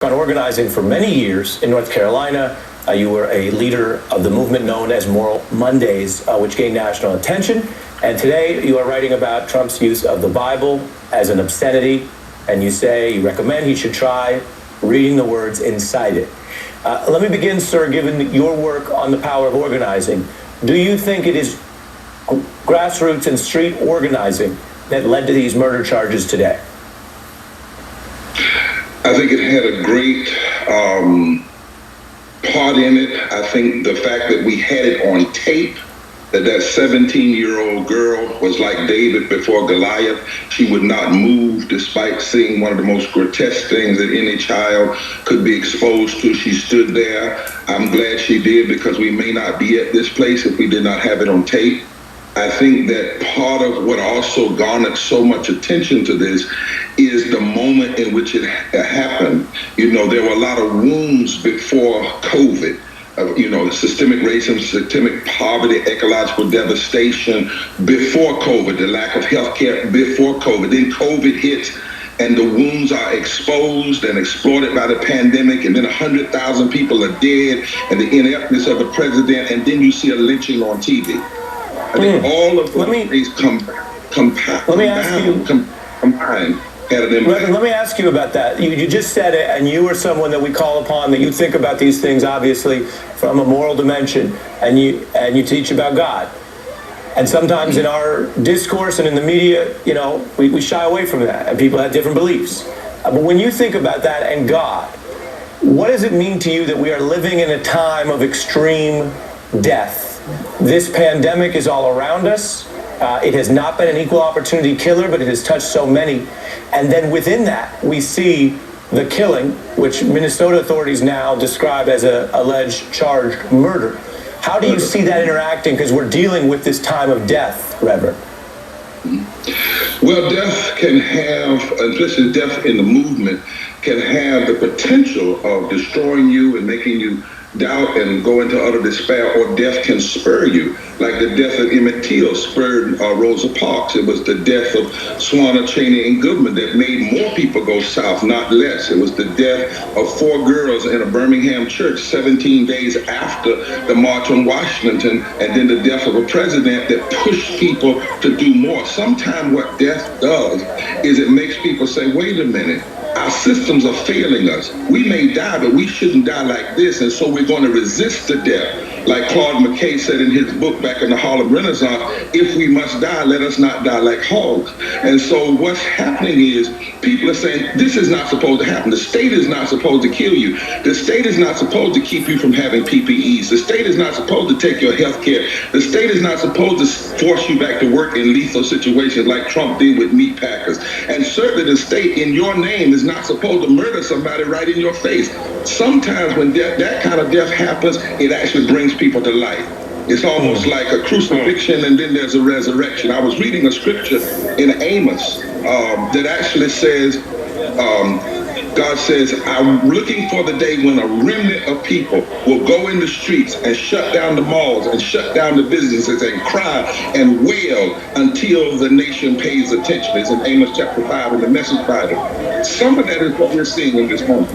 on organizing for many years in North Carolina. You were a leader of the movement known as Moral Mondays, which gained national attention. And today you are writing about Trump's use of the Bible as an obscenity. And you recommend he should try reading the words inside it. Let me begin, sir, given your work on the power of organizing. Do you think it is grassroots and street organizing that led to these murder charges today? I think it had a great part in it. I think the fact that we had it on tape, that 17-year-old girl was like David before Goliath. She would not move despite seeing one of the most grotesque things that any child could be exposed to. She stood there. I'm glad she did, because we may not be at this place if we did not have it on tape. I think that part of what also garnered so much attention to this is the moment in which it happened. You know, there were a lot of wounds before COVID. The systemic racism, systemic poverty, ecological devastation before COVID, the lack of health care before COVID. Then COVID hits, and the wounds are exposed and exploited by the pandemic, and then 100,000 people are dead, and the ineptness of the president, and then you see a lynching on TV. I think all of those things combined. Let me ask you about that. You just said it, and you are someone that we call upon, that you think about these things, obviously, from a moral dimension, and you teach about God. And sometimes in our discourse and in the media, we shy away from that, and people have different beliefs. But when you think about that and God, what does it mean to you that we are living in a time of extreme death? This pandemic is all around us. It has not been an equal opportunity killer, but it has touched so many. And then within that, we see the killing, which Minnesota authorities now describe as an alleged charged murder. How do you see that interacting? Because we're dealing with this time of death, Reverend. Well, death can have, especially death in the movement, can have the potential of destroying you and making you doubt and go into utter despair, or death can spur you, like the death of Emmett Till spurred Rosa Parks. It was the death of Swanna, Cheney, and Goodman that made more people go south, not less. It was the death of 4 girls in a Birmingham church 17 days after the March on Washington, and then the death of a president that pushed people to do more. Sometimes what death does is it makes people say, wait a minute, our systems are failing us. We may die, but we shouldn't die like this, and so we're going to resist the death. Like Claude McKay said in his book back in the Harlem Renaissance, if we must die, let us not die like hogs. And so what's happening is people are saying, this is not supposed to happen. The state is not supposed to kill you. The state is not supposed to keep you from having PPEs. The state is not supposed to take your health care. The state is not supposed to force you back to work in lethal situations like Trump did with meat packers. And certainly the state in your name is not supposed to murder somebody right in your face. Sometimes when that kind of death happens, it actually brings people to life. It's almost like a crucifixion, and then there's a resurrection. I was reading a scripture in Amos that actually says, God says, I'm looking for the day when a remnant of people will go in the streets and shut down the malls and shut down the businesses and cry and wail until the nation pays attention. It's in Amos chapter 5 in the Message Bible. Some of that is what we're seeing in this moment.